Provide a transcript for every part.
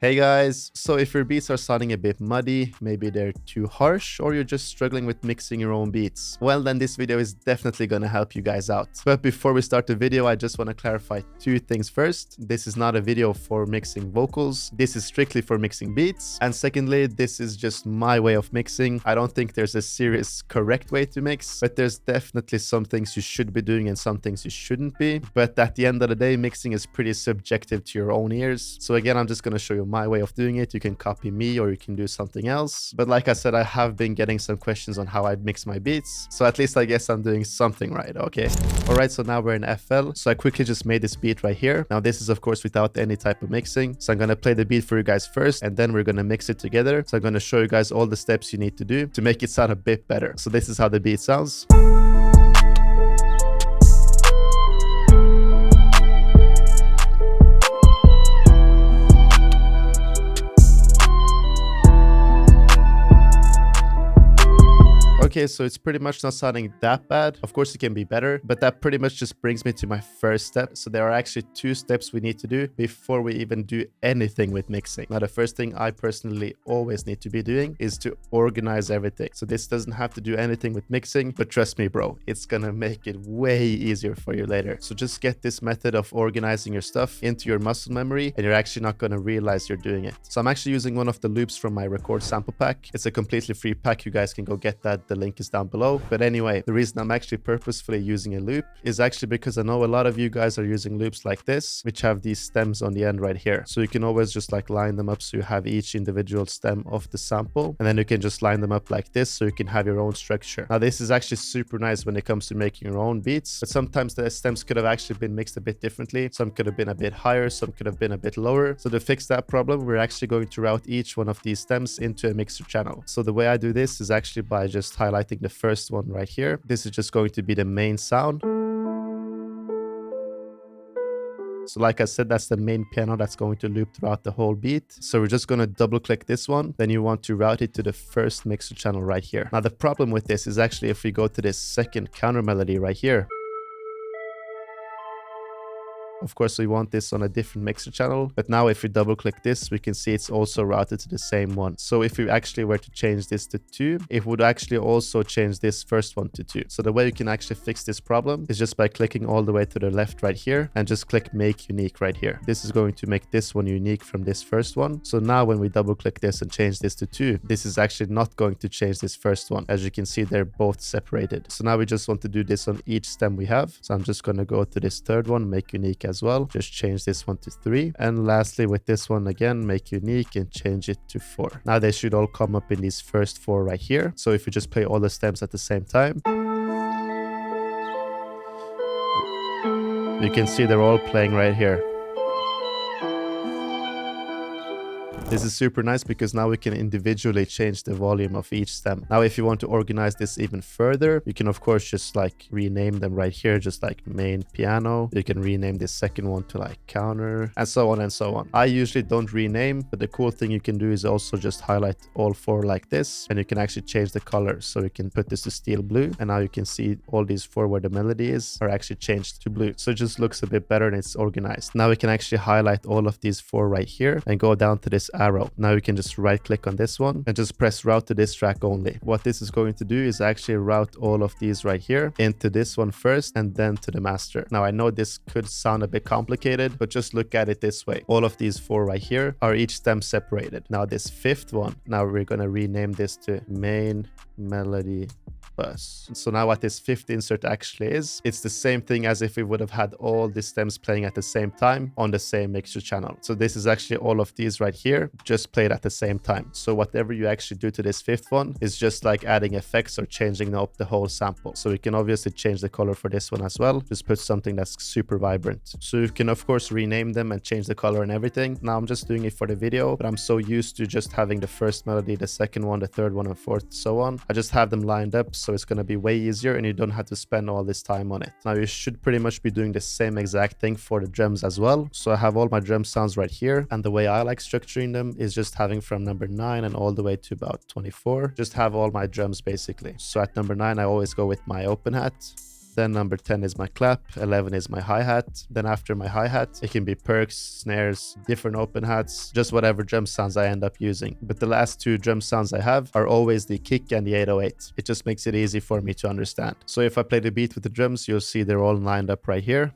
Hey guys, so if your beats are sounding a bit muddy, maybe they're too harsh, or you're just struggling with mixing your own beats, well then this video is definitely gonna help you guys out. But before we start the video, I just want to clarify two things. First, this is not a video for mixing vocals, this is strictly for mixing beats. And secondly, this is just my way of mixing. I don't think there's a serious correct way to mix, but there's definitely some things you should be doing and some things you shouldn't be. But at the end of the day, mixing is pretty subjective to your own ears. So again, I'm just gonna show you my way of doing it. You can copy me or you can do something else. But like I said, I have been getting some questions on how I'd mix my beats. So at least I guess I'm doing something right, okay? Alright, so now we're in FL. So I quickly just made this beat right here. Now this is of course without any type of mixing. So I'm gonna play the beat for you guys first and then we're gonna mix it together. So I'm gonna show you guys all the steps you need to do to make it sound a bit better. So this is how the beat sounds. Okay, so it's pretty much not sounding that bad. Of course, it can be better, but that pretty much just brings me to my first step. So there are actually two steps we need to do before we even do anything with mixing. Now, the first thing I personally always need to be doing is to organize everything. So this doesn't have to do anything with mixing, but trust me, bro, it's gonna make it way easier for you later. So just get this method of organizing your stuff into your muscle memory, and you're actually not gonna realize you're doing it. So I'm actually using one of the loops from my record sample pack. It's a completely free pack. You guys can go get that. The link is down below. But anyway, the reason I'm actually purposefully using a loop is actually because I know a lot of you guys are using loops like this, which have these stems on the end right here. So you can always just like line them up so you have each individual stem of the sample, and then you can just line them up like this so you can have your own structure. Now this is actually super nice when it comes to making your own beats, but sometimes the stems could have actually been mixed a bit differently. Some could have been a bit higher, some could have been a bit lower. So to fix that problem, we're actually going to route each one of these stems into a mixer channel. So the way I do this is actually by just highlighting the first one right here. This is just going to be the main sound. So like I said, that's the main piano that's going to loop throughout the whole beat. So we're just going to double click this one. Then you want to route it to the first mixer channel right here. Now the problem with this is actually if we go to this second counter melody right here, of course, we want this on a different mixer channel. But now if we double click this, we can see it's also routed to the same one. So if we actually were to change this to 2, it would actually also change this first one to 2. So the way you can actually fix this problem is just by clicking all the way to the left right here and just click make unique right here. This is going to make this one unique from this first one. So now when we double click this and change this to 2, this is actually not going to change this first one. As you can see, they're both separated. So now we just want to do this on each stem we have. So I'm just going to go to this third one, make unique as well. Just change this one to 3. And lastly, with this one again, make unique and change it to 4. Now they should all come up in these first 4 right here. So if you just play all the stems at the same time, you can see they're all playing right here. This is super nice because now we can individually change the volume of each stem. Now, if you want to organize this even further, you can of course just like rename them right here, just like main piano. You can rename this second one to like counter and so on and so on. I usually don't rename, but the cool thing you can do is also just highlight all 4 like this, and you can actually change the color. So you can put this to steel blue, and now you can see all these 4 where the melody is are actually changed to blue. So it just looks a bit better and it's organized. Now we can actually highlight all of these 4 right here and go down to this arrow. Now you can just right click on this one and just press route to this track only. What this is going to do is actually route all of these right here into this one first and then to the master. Now I know this could sound a bit complicated, but just look at it this way. All of these 4 right here are each stem separated. Now this 5th one, now we're going to rename this to main melody bus. So now what this 5th insert actually is, it's the same thing as if we would have had all the stems playing at the same time on the same mixer channel. So this is actually all of these right here just played at the same time. So whatever you actually do to this 5th one is just like adding effects or changing up the whole sample. So we can obviously change the color for this one as well. Just put something that's super vibrant. So you can of course rename them and change the color and everything. Now I'm just doing it for the video, but I'm so used to just having the first melody, the second one, the third one, and 4th, so on. I just have them lined up, so it's going to be way easier and you don't have to spend all this time on it. Now you should pretty much be doing the same exact thing for the drums as well. So I have all my drum sounds right here, and the way I like structuring them is just having from number 9 and all the way to about 24, just have all my drums basically. So at number 9 I always go with my open hat. Then number 10 is my clap, 11 is my hi-hat. Then after my hi-hat, it can be perks, snares, different open hats, just whatever drum sounds I end up using. But the last two drum sounds I have are always the kick and the 808. It just makes it easy for me to understand. So if I play the beat with the drums, you'll see they're all lined up right here.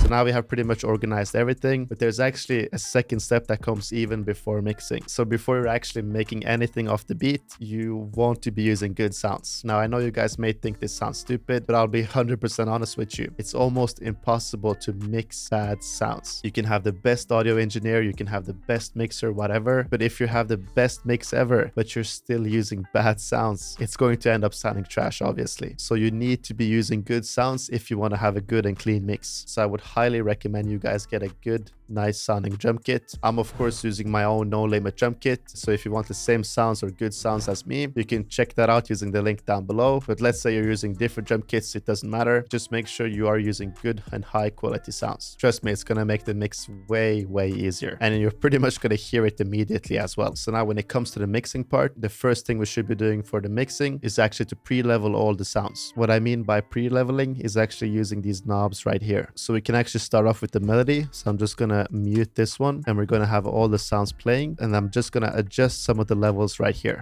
Now we have pretty much organized everything, but there's actually a second step that comes even before mixing. So before you're actually making anything off the beat, you want to be using good sounds. Now I know you guys may think this sounds stupid, but I'll be 100% honest with you. It's almost impossible to mix bad sounds. You can have the best audio engineer, you can have the best mixer, whatever, but if you have the best mix ever, but you're still using bad sounds, it's going to end up sounding trash, obviously. So you need to be using good sounds if you want to have a good and clean mix. So I would highly recommend you guys get a good, nice sounding drum kit. I'm of course using my own no limit drum kit, so if you want the same sounds or good sounds as me, you can check that out using the link down below. But let's say you're using different drum kits, it doesn't matter. Just make sure you are using good and high quality sounds. Trust me, it's gonna make the mix way easier, and you're pretty much gonna hear it immediately as well. So now when it comes to the mixing part, the first thing we should be doing for the mixing is actually to pre-level all the sounds. What I mean by pre-leveling is actually using these knobs right here. So we can actually start off with the melody. So I'm just gonna mute this one, and we're gonna have all the sounds playing, and I'm just gonna adjust some of the levels right here.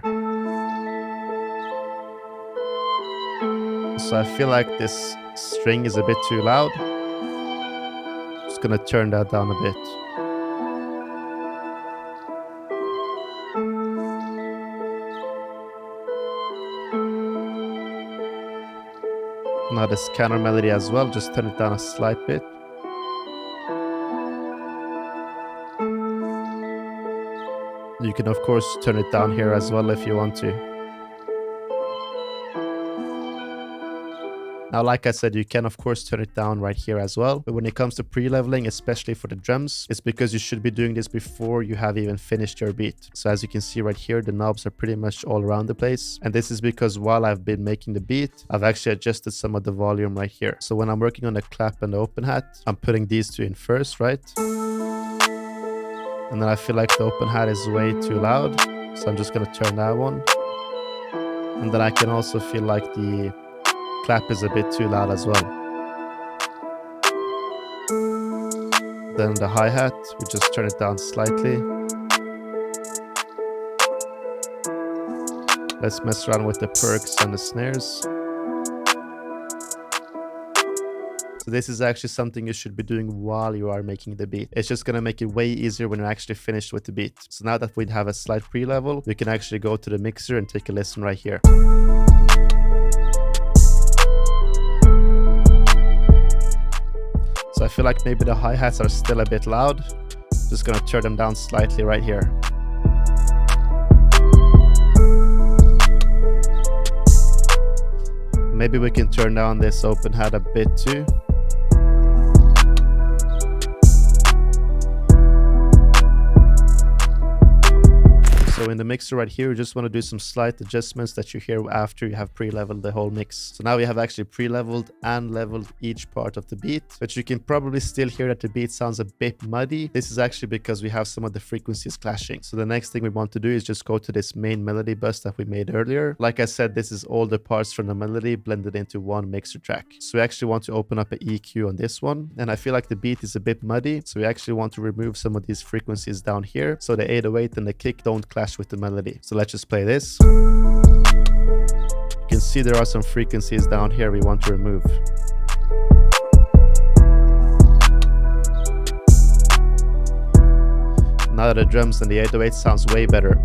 So I feel like this string is a bit too loud. Just gonna turn that down a bit. Now this counter melody as well, just turn it down a slight bit. You can of course turn it down here as well if you want to. Now, like I said, you can of course turn it down right here as well. But when it comes to pre-leveling, especially for the drums, it's because you should be doing this before you have even finished your beat. So as you can see right here, the knobs are pretty much all around the place. And this is because while I've been making the beat, I've actually adjusted some of the volume right here. So when I'm working on the clap and the open hat, I'm putting these two in first, right? And then I feel like the open hat is way too loud, so I'm just gonna turn that one. And then I can also feel like the clap is a bit too loud as well. Then the hi-hat, we just turn it down slightly. Let's mess around with the perks and the snares. So this is actually something you should be doing while you are making the beat. It's just going to make it way easier when you're actually finished with the beat. So now that we have a slight pre-level, we can actually go to the mixer and take a listen right here. So I feel like maybe the hi-hats are still a bit loud. Just going to turn them down slightly right here. Maybe we can turn down this open hat a bit too. So in the mixer right here, you just want to do some slight adjustments that you hear after you have pre-leveled the whole mix. So now we have actually pre-leveled and leveled each part of the beat, but you can probably still hear that the beat sounds a bit muddy. This is actually because we have some of the frequencies clashing. So the next thing we want to do is just go to this main melody bus that we made earlier. Like I said, this is all the parts from the melody blended into one mixer track. So we actually want to open up an EQ on this one. And I feel like the beat is a bit muddy. So we actually want to remove some of these frequencies down here, so the 808 and the kick don't clash with the melody. So let's just play this. You can see there are some frequencies down here we want to remove. Now the drums and the 808 sounds way better.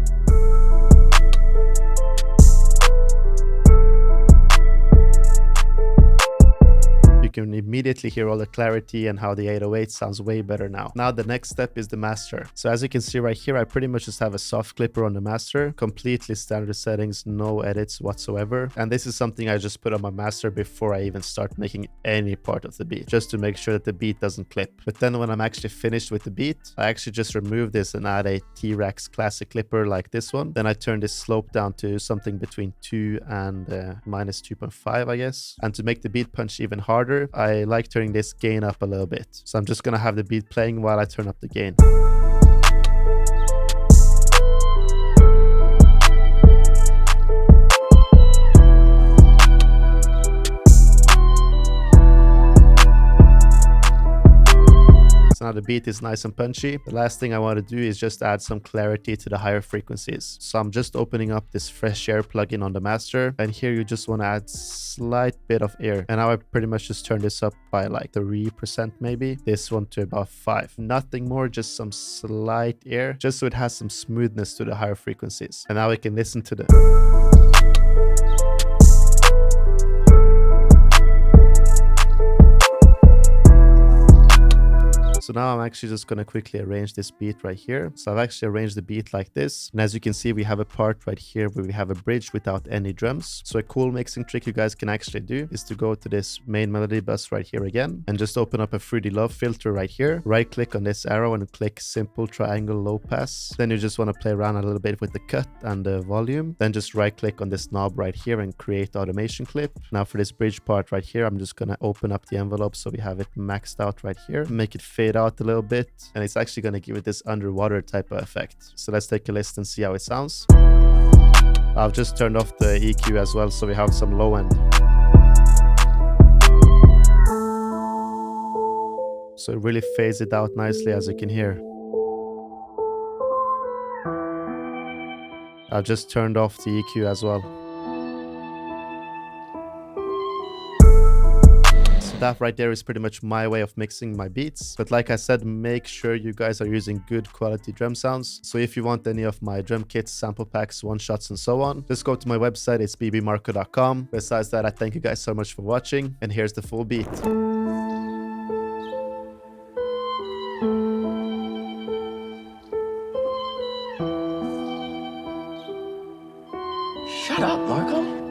You can immediately hear all the clarity and how the 808 sounds way better now. Now the next step is the master. So as you can see right here, I pretty much just have a soft clipper on the master, completely standard settings, no edits whatsoever. And this is something I just put on my master before I even start making any part of the beat, just to make sure that the beat doesn't clip. But then when I'm actually finished with the beat, I actually just remove this and add a T-Rex classic clipper like this one. Then I turn this slope down to something between 2 and -2.5, I guess. And to make the beat punch even harder, I I like turning this gain up a little bit. So I'm just gonna have the beat playing while I turn up the gain. Now the beat is nice and punchy. The last thing I want to do is just add some clarity to the higher frequencies. So I'm just opening up this fresh air plugin on the master, and here you just want to add slight bit of air. And now I pretty much just turn this up by like 3% maybe. This one to about 5. Nothing more, just some slight air, just so it has some smoothness to the higher frequencies. And now we can listen to the... So now I'm actually just going to quickly arrange this beat right here. So I've actually arranged the beat like this. And as you can see, we have a part right here where we have a bridge without any drums. So a cool mixing trick you guys can actually do is to go to this main melody bus right here again and just open up a Fruity Love filter right here. Right click on this arrow and click simple triangle low pass. Then you just want to play around a little bit with the cut and the volume. Then just right click on this knob right here and create automation clip. Now for this bridge part right here, I'm just going to open up the envelope so we have it maxed out right here. Make it fade out a little bit, and it's actually going to give it this underwater type of effect. So let's take a listen and see how it sounds. I've just turned off the EQ as well, so we have some low end. So it really fades it out nicely, as you can hear. I've just turned off the EQ as well. That right there is pretty much my way of mixing my beats. But like I said, make sure you guys are using good quality drum sounds. So if you want any of my drum kits, sample packs, one shots, and so on, just go to my website. It's BBMarko.com. Besides that, I thank you guys so much for watching. And here's the full beat. Shut up, Marco.